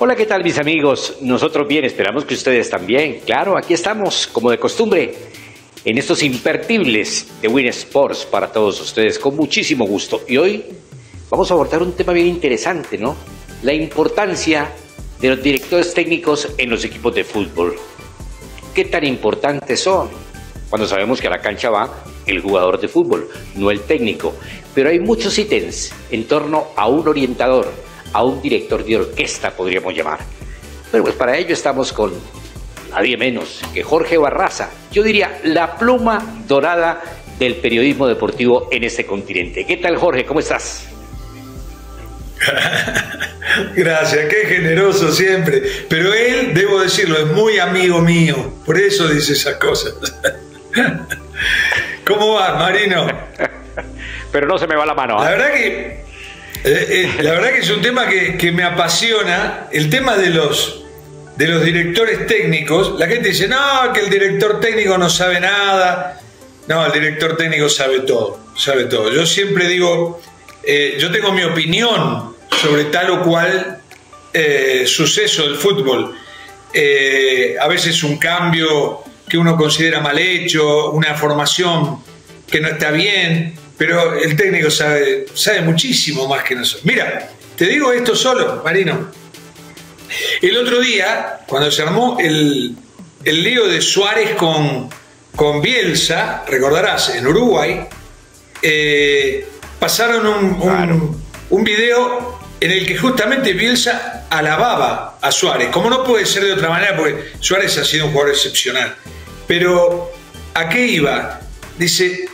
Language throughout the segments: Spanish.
Hola, ¿qué tal mis amigos? Nosotros bien, esperamos que ustedes también. Claro, aquí estamos, como de costumbre, en estos imperdibles de Win Sports para todos ustedes, con muchísimo gusto. Y hoy vamos a abordar un tema bien interesante, ¿no? La importancia de los directores técnicos en los equipos de fútbol. ¿Qué tan importantes son? Cuando sabemos que a la cancha va el jugador de fútbol, no el técnico. Pero hay muchos ítems en torno a un orientador, a un director de orquesta, podríamos llamar. Pero pues para ello estamos con nadie menos que Jorge Barraza, yo diría la pluma dorada del periodismo deportivo en este continente. ¿Qué tal, Jorge? ¿Cómo estás? Gracias, qué generoso siempre. Pero él, debo decirlo, es muy amigo mío, por eso dice esas cosas. ¿Cómo vas, Marino? Pero no se me va la mano, ¿eh? La verdad que es un tema que me apasiona, el tema de los directores técnicos. La gente dice, no, que el director técnico no sabe nada. No, el director técnico sabe todo, sabe todo. Yo siempre digo, yo tengo mi opinión sobre tal o cual suceso del fútbol. A veces un cambio que uno considera mal hecho, una formación que no está bien, pero el técnico sabe muchísimo más que nosotros. Mira, te digo esto solo, Marino. El otro día, cuando se armó el lío de Suárez con Bielsa, recordarás, en Uruguay, pasaron un video en el que justamente Bielsa alababa a Suárez, como no puede ser de otra manera, porque Suárez ha sido un jugador excepcional. Pero, ¿a qué iba? Dice,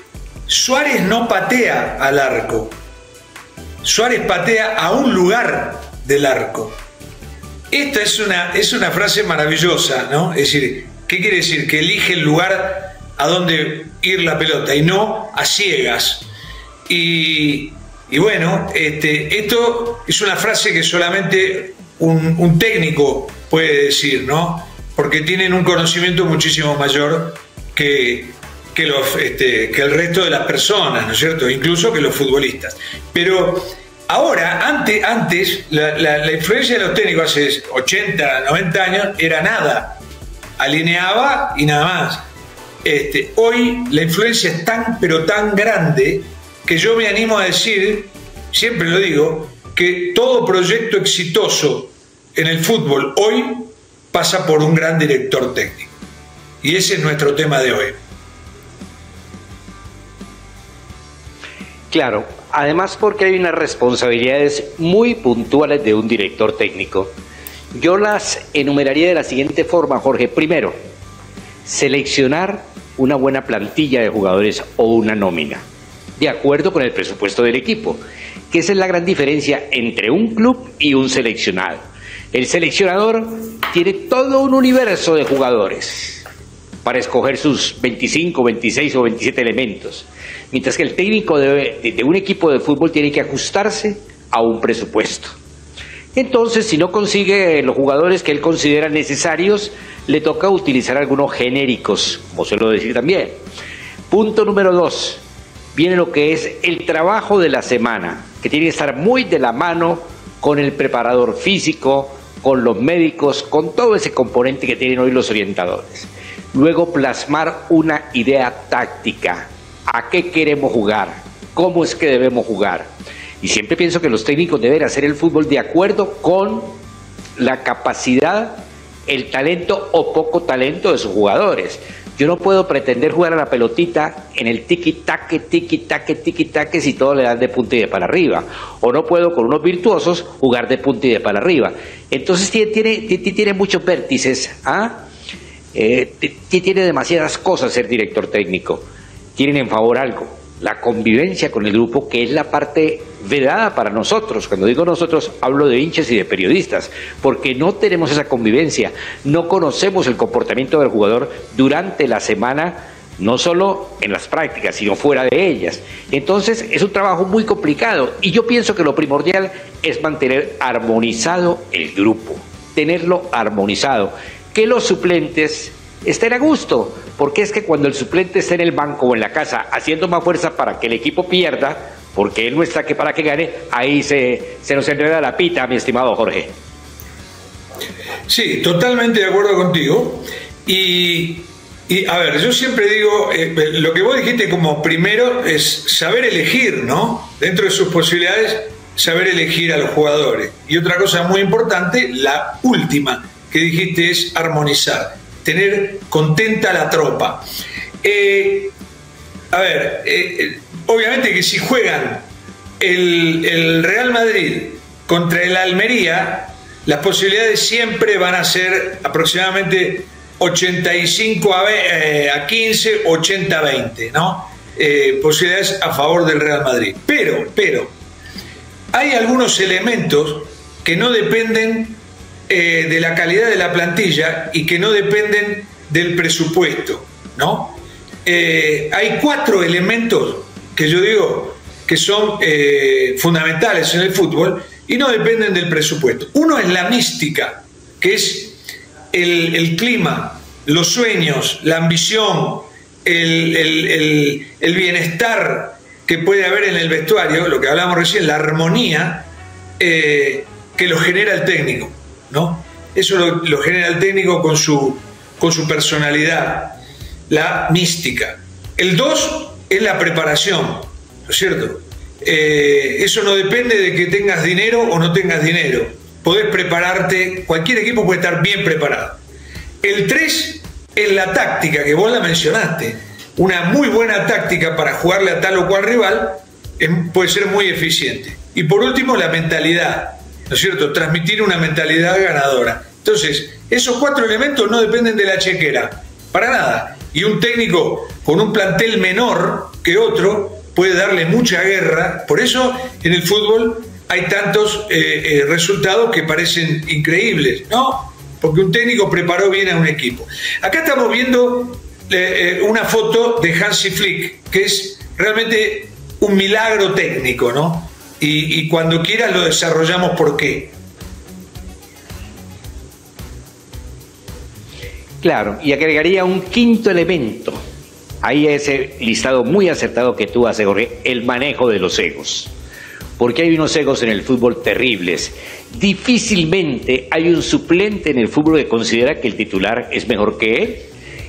Suárez no patea al arco, Suárez patea a un lugar del arco. Esta es una frase maravillosa, ¿no? Es decir, ¿qué quiere decir? Que elige el lugar a donde ir la pelota y no a ciegas. Y bueno, esto es una frase que solamente un técnico puede decir, ¿no? Porque tienen un conocimiento muchísimo mayor que el resto de las personas, ¿no es cierto? Incluso que los futbolistas. Pero ahora, antes la influencia de los técnicos hace 80, 90 años era nada. Alineaba y nada más. Hoy la influencia es tan, pero tan grande que yo me animo a decir, siempre lo digo, que todo proyecto exitoso en el fútbol hoy pasa por un gran director técnico. Y ese es nuestro tema de hoy. Claro, además porque hay unas responsabilidades muy puntuales de un director técnico. Yo las enumeraría de la siguiente forma, Jorge. Primero, seleccionar una buena plantilla de jugadores o una nómina, de acuerdo con el presupuesto del equipo, que esa es la gran diferencia entre un club y un seleccionado. El seleccionador tiene todo un universo de jugadores para escoger sus 25, 26 o 27 elementos, mientras que el técnico de un equipo de fútbol tiene que ajustarse a un presupuesto. Entonces, si no consigue los jugadores que él considera necesarios, le toca utilizar algunos genéricos, como suelo decir también. Punto número 2, viene lo que es el trabajo de la semana, que tiene que estar muy de la mano con el preparador físico, con los médicos, con todo ese componente que tienen hoy los orientadores. Luego plasmar una idea táctica. ¿A qué queremos jugar? ¿Cómo es que debemos jugar? Y siempre pienso que los técnicos deben hacer el fútbol de acuerdo con la capacidad, el talento o poco talento de sus jugadores. Yo no puedo pretender jugar a la pelotita en el tiki-taque, tiki-taque, tiki-taque si todo le dan de punta y de para arriba. O no puedo con unos virtuosos jugar de punta y de para arriba. Entonces tiene muchos vértices, ¿ah? Tiene demasiadas cosas ser director técnico. Tienen en favor algo, la convivencia con el grupo, que es la parte vedada para nosotros. Cuando digo nosotros, hablo de hinchas y de periodistas, porque no tenemos esa convivencia, no conocemos el comportamiento del jugador durante la semana, no solo en las prácticas, sino fuera de ellas. Entonces es un trabajo muy complicado, y yo pienso que lo primordial es mantener armonizado el grupo, tenerlo armonizado, que los suplentes estén a gusto, porque es que cuando el suplente está en el banco o en la casa haciendo más fuerza para que el equipo pierda, porque él no está que para que gane, ahí se nos enreda la pita, mi estimado Jorge. Sí, totalmente de acuerdo contigo. Y a ver, yo siempre digo, lo que vos dijiste como primero es saber elegir, ¿no? Dentro de sus posibilidades, saber elegir a los jugadores. Y otra cosa muy importante, la última que dijiste, es armonizar, tener contenta la tropa. A ver, obviamente que si juegan el Real Madrid contra el Almería, las posibilidades siempre van a ser aproximadamente 85 a 15, 80 a 20, ¿no? Posibilidades a favor del Real Madrid. Pero hay algunos elementos que no dependen de la calidad de la plantilla y que no dependen del presupuesto, ¿no? Hay 4 elementos que yo digo que son fundamentales en el fútbol y no dependen del presupuesto. Uno es la mística, que es el clima, los sueños, la ambición, el bienestar que puede haber en el vestuario, lo que hablábamos recién, la armonía que lo genera el técnico, ¿no? Eso lo genera el técnico con su personalidad, la mística. El 2 es la preparación, ¿no es cierto? Eso no depende de que tengas dinero o no tengas dinero. Podés prepararte, cualquier equipo puede estar bien preparado. El 3 es la táctica, que vos la mencionaste. Una muy buena táctica para jugarle a tal o cual rival puede ser muy eficiente. Y por último, la mentalidad, ¿no es cierto? Transmitir una mentalidad ganadora. Entonces, esos 4 elementos no dependen de la chequera, para nada. Y un técnico con un plantel menor que otro puede darle mucha guerra. Por eso en el fútbol hay tantos resultados que parecen increíbles, ¿no? Porque un técnico preparó bien a un equipo. Acá estamos viendo una foto de Hansi Flick, que es realmente un milagro técnico, ¿no? Y cuando quieras lo desarrollamos por qué. Claro, y agregaría un 5.º elemento. Ahí ese listado muy acertado que tú haces, Jorge, el manejo de los egos. Porque hay unos egos en el fútbol terribles. Difícilmente hay un suplente en el fútbol que considera que el titular es mejor que él.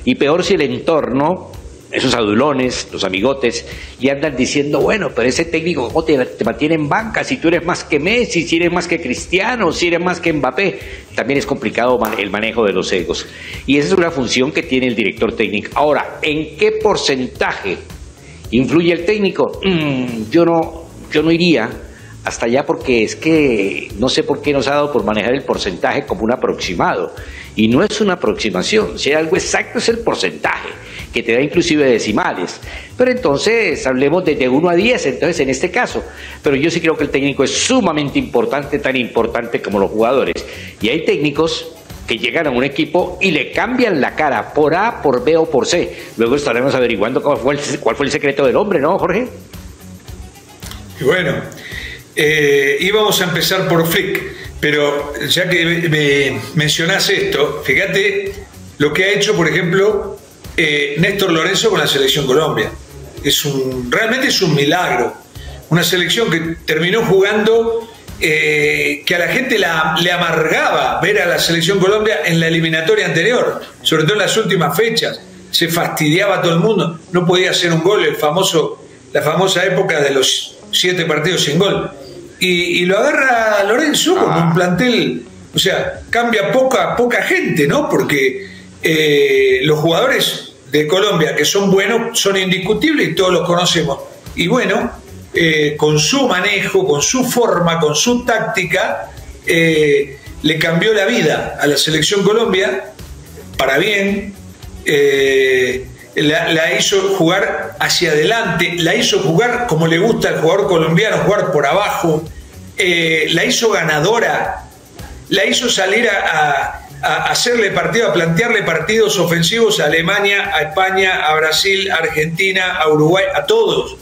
Y peor si el entorno, esos adulones, los amigotes, y andan diciendo, bueno, pero ese técnico ¿cómo te mantiene en banca? Si tú eres más que Messi, si eres más que Cristiano, si eres más que Mbappé. También es complicado el manejo de los egos. Y esa es una función que tiene el director técnico. Ahora, ¿en qué porcentaje influye el técnico? Yo no iría hasta allá, porque es que no sé por qué nos ha dado por manejar el porcentaje como un aproximado. Y no es una aproximación, si hay algo exacto es el porcentaje, que te da inclusive decimales. Pero entonces hablemos de 1 a 10, entonces en este caso. Pero yo sí creo que el técnico es sumamente importante, tan importante como los jugadores. Y hay técnicos que llegan a un equipo y le cambian la cara por A, por B o por C. Luego estaremos averiguando cuál fue el secreto del hombre, ¿no, Jorge? Y bueno, íbamos a empezar por Flick, pero ya que me mencionás esto, fíjate lo que ha hecho, por ejemplo, Néstor Lorenzo con la Selección Colombia. Realmente es un milagro. Una selección que terminó jugando, que a la gente le amargaba ver a la Selección Colombia en la eliminatoria anterior, sobre todo en las últimas fechas. Se fastidiaba a todo el mundo, no podía hacer un gol, la famosa época de los 7 partidos sin gol. Y lo agarra Lorenzo con un plantel, o sea, cambia poca gente, ¿no? Porque los jugadores de Colombia que son buenos son indiscutibles y todos los conocemos. Y bueno, con su manejo, con su forma, con su táctica, le cambió la vida a la Selección Colombia para bien. La hizo jugar hacia adelante, la hizo jugar como le gusta al jugador colombiano, jugar por abajo, la hizo ganadora, la hizo salir a hacerle partido, a plantearle partidos ofensivos a Alemania, a España, a Brasil, a Argentina, a Uruguay, a todos.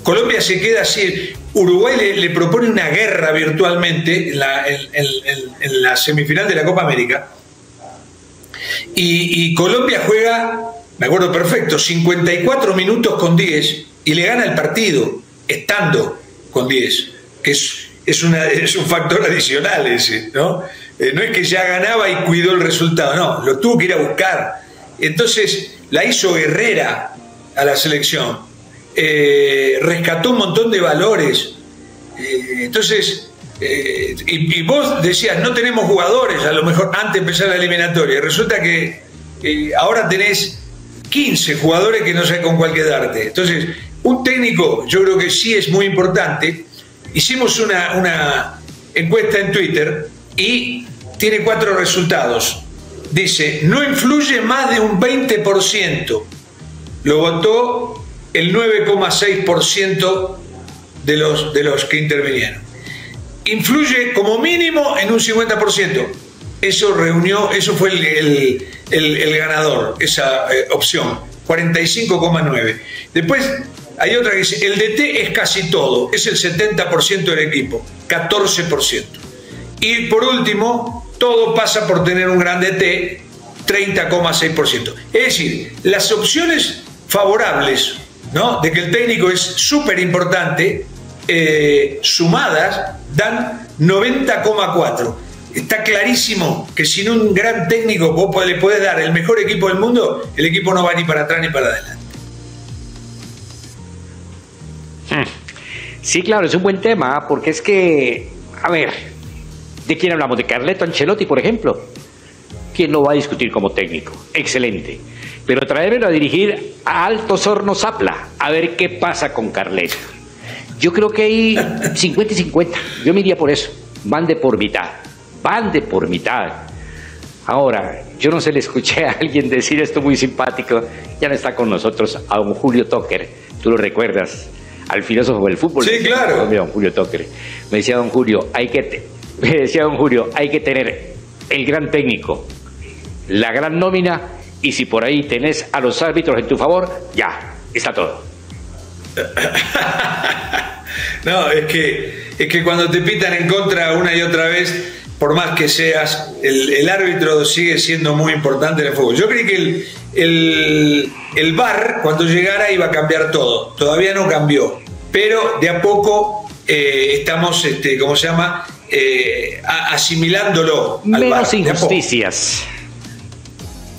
Colombia se queda así. Uruguay le propone una guerra virtualmente en la semifinal de la Copa América. Y Colombia juega, me acuerdo perfecto, 54 minutos con 10 y le gana el partido estando con 10, que es es un factor adicional ese, ¿no? No es que ya ganaba y cuidó el resultado, no, lo tuvo que ir a buscar. Entonces la hizo guerrera a la selección, rescató un montón de valores. Entonces, y vos decías, no tenemos jugadores, a lo mejor antes de empezar la eliminatoria. Resulta que ahora tenés 15 jugadores que no sé con cuál quedarte. Entonces, un técnico, yo creo que sí es muy importante. Hicimos una encuesta en Twitter y tiene 4 resultados. Dice, no influye más de un 20%. Lo votó el 9,6% de los que intervinieron. Influye como mínimo en un 50%. Eso fue el ganador, esa opción, 45,9%. Después hay otra que dice, el DT es casi todo, es el 70% del equipo, 14%. Y por último, todo pasa por tener un gran DT, 30,6%. Es decir, las opciones favorables, ¿no?, de que el técnico es súper importante, sumadas, dan 90,4%. Está clarísimo que sin un gran técnico vos le podés dar el mejor equipo del mundo, el equipo no va ni para atrás ni para adelante. Sí, claro, es un buen tema, porque es que, a ver, ¿de quién hablamos? ¿De Carleto Ancelotti, por ejemplo? ¿Quién lo va a discutir como técnico? Excelente. Pero traérmelo a dirigir a Altos Hornos Zapla, a ver qué pasa con Carleto. Yo creo que hay 50 y 50. Yo me iría por eso. Van de por mitad. Van de por mitad. Ahora, yo no sé, le escuché a alguien decir esto muy simpático. Ya no está con nosotros, a don Julio Tucker. Tú lo recuerdas, al filósofo del fútbol. Sí, claro. Don Julio Tucker. Me decía don Julio, hay que tener el gran técnico, la gran nómina, y si por ahí tenés a los árbitros en tu favor, ya, está todo. No, es que cuando te pitan en contra una y otra vez, por más que seas, el árbitro sigue siendo muy importante en el fútbol. Yo creí que el VAR, cuando llegara, iba a cambiar todo. Todavía no cambió, pero de a poco estamos, ¿cómo se llama?, asimilándolo al menos VAR, injusticias.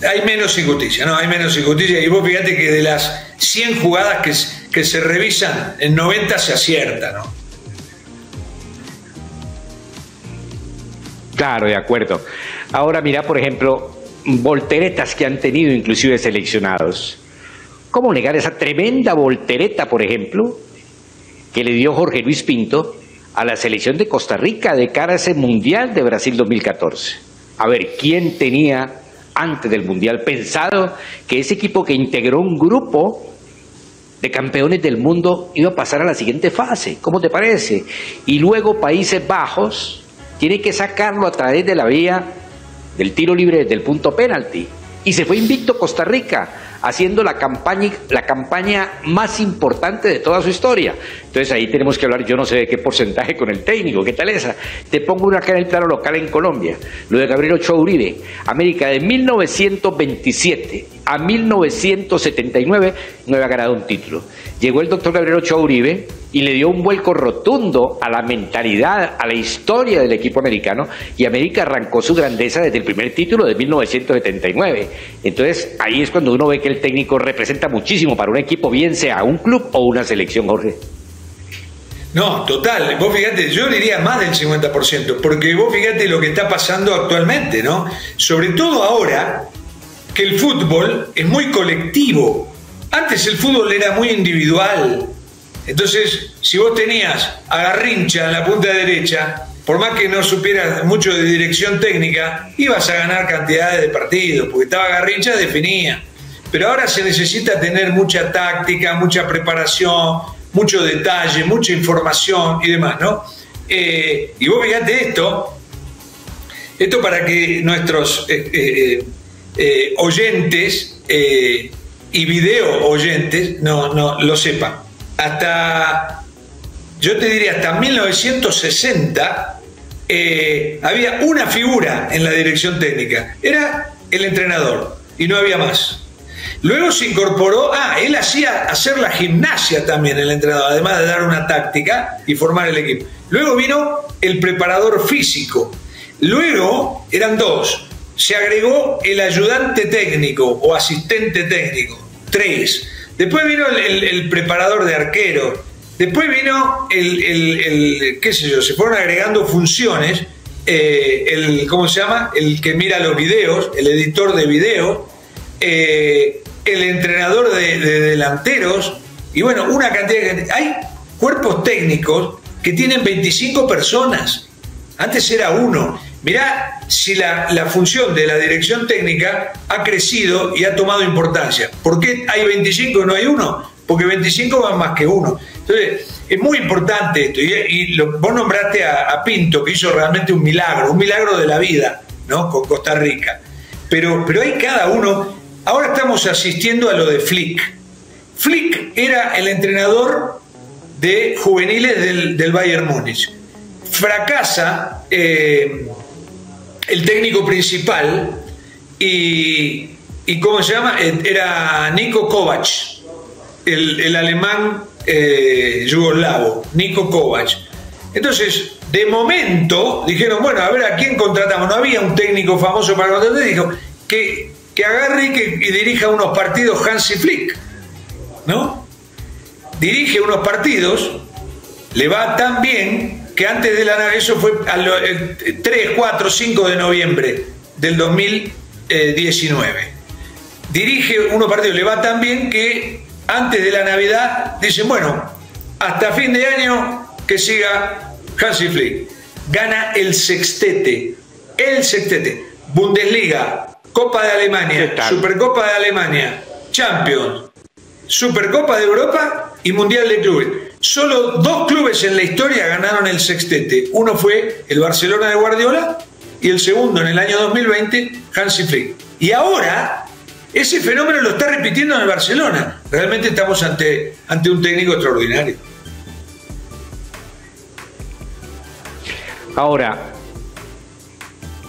Hay menos injusticia, ¿no? Hay menos injusticia. Y vos fíjate que de las 100 jugadas que se revisan, en 90 se acierta, ¿no? Claro, de acuerdo. Ahora mira, por ejemplo, volteretas que han tenido inclusive seleccionados. ¿Cómo negar esa tremenda voltereta, por ejemplo, que le dio Jorge Luis Pinto a la selección de Costa Rica de cara a ese Mundial de Brasil 2014? A ver, ¿quién tenía antes del Mundial pensado que ese equipo que integró un grupo de campeones del mundo iba a pasar a la siguiente fase? ¿Cómo te parece? Y luego Países Bajos tiene que sacarlo a través de la vía del tiro libre desde el punto penalti. Y se fue invicto Costa Rica, haciendo la campaña más importante de toda su historia. Entonces ahí tenemos que hablar, yo no sé de qué porcentaje con el técnico, ¿qué tal esa? Te pongo una acá en el plano local en Colombia, lo de Gabriel Ochoa Uribe. América de 1927 a 1979 no había ganado un título. Llegó el doctor Gabriel Ochoa Uribe y le dio un vuelco rotundo a la mentalidad, a la historia del equipo americano, y América arrancó su grandeza desde el primer título de 1979. Entonces ahí es cuando uno ve que el técnico representa muchísimo para un equipo, bien sea un club o una selección, Jorge. No, total. Vos fíjate, yo diría más del 50%, porque vos fíjate lo que está pasando actualmente, ¿no? Sobre todo ahora que el fútbol es muy colectivo. Antes el fútbol era muy individual. Entonces, si vos tenías a Garrincha en la punta derecha, por más que no supieras mucho de dirección técnica, ibas a ganar cantidades de partidos, porque estaba Garrincha, definía. Pero ahora se necesita tener mucha táctica, mucha preparación, mucho detalle, mucha información y demás, ¿no? Y vos fíjate esto para que nuestros oyentes y video oyentes no lo sepan. Yo te diría, hasta 1960 había una figura en la dirección técnica, era el entrenador y no había más. Luego se incorporó, él hacía hacer la gimnasia también, el entrenador, además de dar una táctica y formar el equipo. Luego vino el preparador físico. Luego eran 2. Se agregó el ayudante técnico o asistente técnico. 3. Después vino el preparador de arquero. Después vino qué sé yo, se fueron agregando funciones. ¿Cómo se llama? El que mira los videos, el editor de videos, el entrenador de delanteros, y bueno, una cantidad de gente. Hay cuerpos técnicos que tienen 25 personas. Antes era 1. Mirá si la función de la dirección técnica ha crecido y ha tomado importancia. ¿Por qué hay 25 y no hay 1? Porque 25 van más que 1. Entonces, es muy importante esto. Vos nombraste a Pinto, que hizo realmente un milagro de la vida, ¿no? Con Costa Rica. Pero hay cada uno. Ahora estamos asistiendo a lo de Flick. Flick era el entrenador de juveniles del Bayern Múnich. Fracasa el técnico principal y ¿cómo se llama? Era Niko Kovac, el alemán yugoslavo, Niko Kovac. Entonces, de momento, dijeron, bueno, a ver a quién contratamos. No había un técnico famoso para contratar, dijo que agarre y dirija unos partidos Hansi Flick, ¿no? Dirige unos partidos, le va tan bien que antes de eso fue al 3, 4, 5 de noviembre del 2019. Dirige unos partidos, le va tan bien que antes de la Navidad dicen, bueno, hasta fin de año que siga Hansi Flick. Gana el sextete, Bundesliga, Copa de Alemania, Supercopa de Alemania, Champions, Supercopa de Europa y Mundial de Clubes. Solo 2 clubes en la historia ganaron el sextete. Uno fue el Barcelona de Guardiola y el segundo en el año 2020, Hansi Flick. Y ahora ese fenómeno lo está repitiendo en el Barcelona. Realmente estamos ante un técnico extraordinario. Ahora,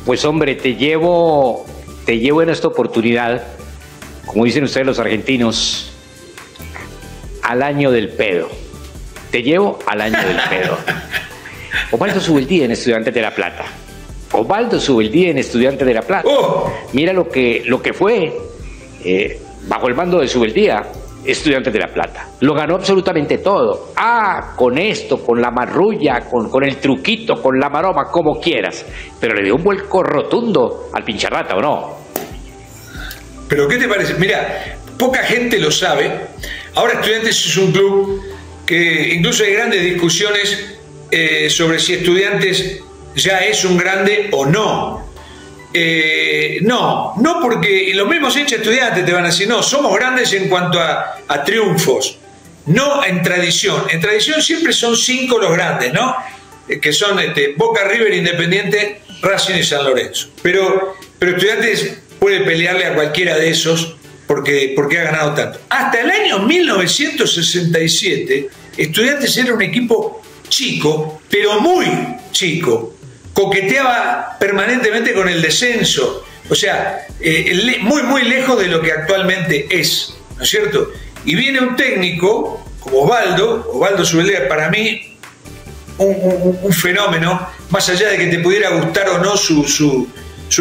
pues hombre, te llevo en esta oportunidad, como dicen ustedes los argentinos, al año del pedo. Te llevo al año del pedo. Osvaldo Subeldía en Estudiantes de La Plata. Osvaldo Subeldía en Estudiantes de La Plata. Mira lo que fue bajo el mando de Subeldía, Estudiantes de La Plata. Lo ganó absolutamente todo. Con esto, con la marrulla, con el truquito, con la maroma, como quieras. Pero le dio un vuelco rotundo al pincharrata, ¿o no? Pero ¿qué te parece? Mira, poca gente lo sabe. Ahora Estudiantes es un club que incluso hay grandes discusiones sobre si Estudiantes ya es un grande o no. No porque los mismos hinchas Estudiantes te van a decir, no, somos grandes en cuanto a triunfos, no en tradición. En tradición siempre son 5 los grandes, ¿no? Que son Boca, River, Independiente, Racing y San Lorenzo. Pero Estudiantes puede pelearle a cualquiera de esos porque ha ganado tanto. Hasta el año 1967, Estudiantes era un equipo chico, pero muy chico. Coqueteaba permanentemente con el descenso. O sea, muy lejos de lo que actualmente es, ¿no es cierto? Y viene un técnico como Osvaldo Subeldía, para mí un fenómeno, más allá de que te pudiera gustar o no su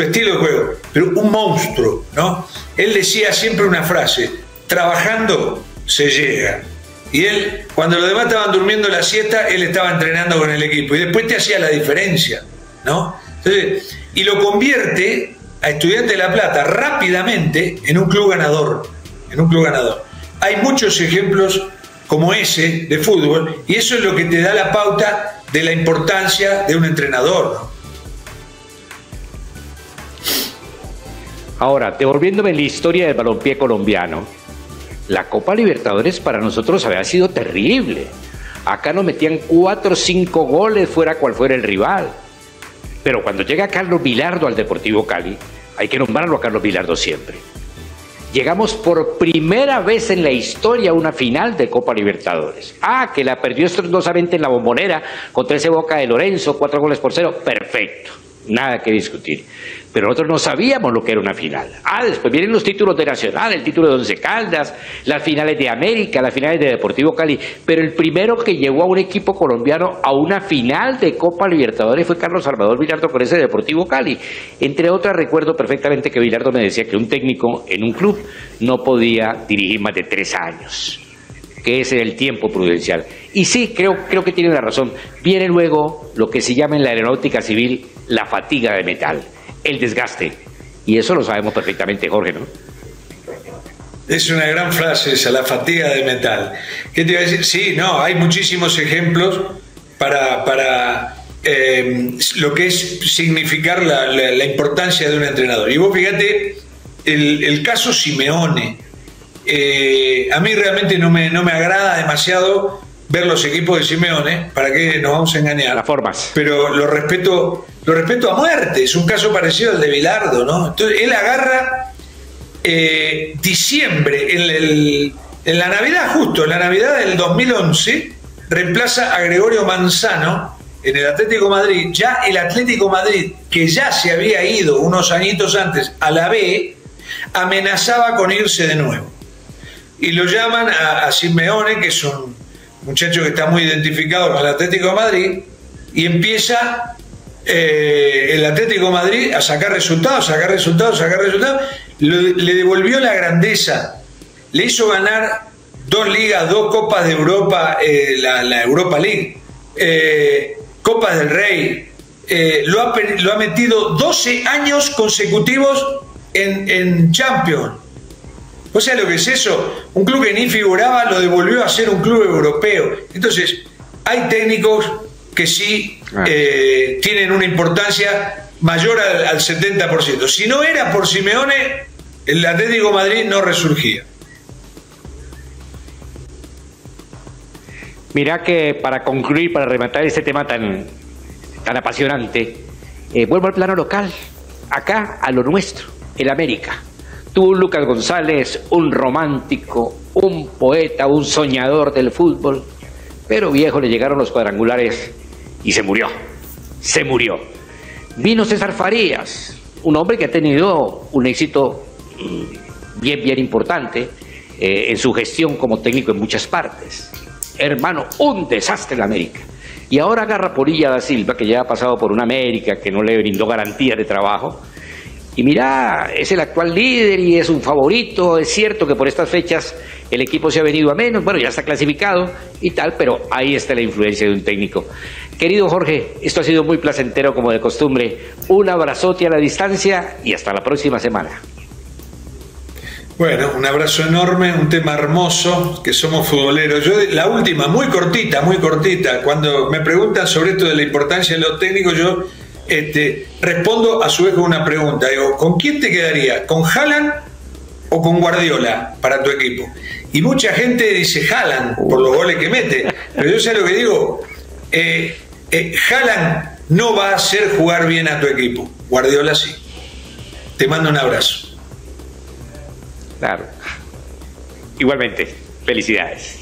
estilo de juego, pero un monstruo, ¿no? Él decía siempre una frase: trabajando se llega. Y él, cuando los demás estaban durmiendo la siesta, él estaba entrenando con el equipo y después te hacía la diferencia, ¿no? Entonces, y lo convierte a Estudiantes de La Plata rápidamente en un club ganador, Hay muchos ejemplos como ese de fútbol y eso es lo que te da la pauta de la importancia de un entrenador, ¿no? Ahora, devolviéndome en la historia del balompié colombiano, la Copa Libertadores para nosotros había sido terrible. Acá nos metían 4 o 5 goles fuera cual fuera el rival. Pero cuando llega Carlos Bilardo al Deportivo Cali, hay que nombrarlo a Carlos Bilardo siempre. Llegamos por primera vez en la historia a una final de Copa Libertadores. Que la perdió estrondosamente en la Bombonera contra ese Boca de Lorenzo, 4 goles por 0. Perfecto. nada que discutir. Pero nosotros no sabíamos lo que era una final. Después vienen los títulos de Nacional, el título de Once Caldas, las finales de América, las finales de Deportivo Cali. Pero el primero que llevó a un equipo colombiano a una final de Copa Libertadores fue Carlos Salvador Vilardo con ese Deportivo Cali. Entre otras, recuerdo perfectamente que Vilardo me decía que un técnico en un club no podía dirigir más de 3 años, que ese era el tiempo prudencial. Y sí, creo que tiene una razón. Viene luego lo que se llama en la aeronáutica civil la fatiga de metal, el desgaste. Y eso lo sabemos perfectamente, Jorge, ¿no? Es una gran frase esa, la fatiga de metal. ¿Qué te iba a decir? Sí, no, hay muchísimos ejemplos para lo que es significar la importancia de un entrenador. Y vos fíjate, el caso Simeone. A mí realmente no me agrada demasiado ver los equipos de Simeone, ¿para qué nos vamos a engañar? Las formas. Pero lo respeto a muerte, es un caso parecido al de Bilardo, ¿no? Entonces él agarra diciembre, en la Navidad, justo en la Navidad del 2011, reemplaza a Gregorio Manzano en el Atlético Madrid. Ya el Atlético Madrid, que ya se había ido unos añitos antes a la B, amenazaba con irse de nuevo. Y lo llaman a Simeone, que es un muchacho que está muy identificado con el Atlético de Madrid, y empieza el Atlético de Madrid a sacar resultados. Le devolvió la grandeza, le hizo ganar 2 ligas, 2 Copas de Europa, la Europa League, Copas del Rey, lo ha metido 12 años consecutivos en Champions. O sea, lo que es eso, un club que ni figuraba lo devolvió a ser un club europeo. Entonces, hay técnicos que sí tienen una importancia mayor al 70%. Si no era por Simeone, el Atlético de Madrid no resurgía. Mirá que para concluir, para rematar este tema tan apasionante, vuelvo al plano local, acá a lo nuestro, el América. Tuvo un Lucas González, un romántico, un poeta, un soñador del fútbol, pero viejo, le llegaron los cuadrangulares y se murió. Vino César Farías, un hombre que ha tenido un éxito bien importante en su gestión como técnico en muchas partes. Hermano, un desastre en América. Y ahora agarra Polilla da Silva, que ya ha pasado por una América que no le brindó garantía de trabajo. Y mira, es el actual líder y es un favorito. Es cierto que por estas fechas el equipo se ha venido a menos. Bueno, ya está clasificado y tal, pero ahí está la influencia de un técnico. Querido Jorge, esto ha sido muy placentero como de costumbre. Un abrazote a la distancia y hasta la próxima semana. Bueno, un abrazo enorme, un tema hermoso, que somos futboleros. Yo, la última, muy cortita, cuando me preguntan sobre esto de la importancia de los técnicos, yo respondo a su vez con una pregunta. Digo, ¿con quién te quedaría? ¿Con Haaland o con Guardiola para tu equipo? Y mucha gente dice Haaland por los goles que mete, pero yo sé lo que digo. Haaland no va a hacer jugar bien a tu equipo, Guardiola sí. Te mando un abrazo. Claro. Igualmente, felicidades.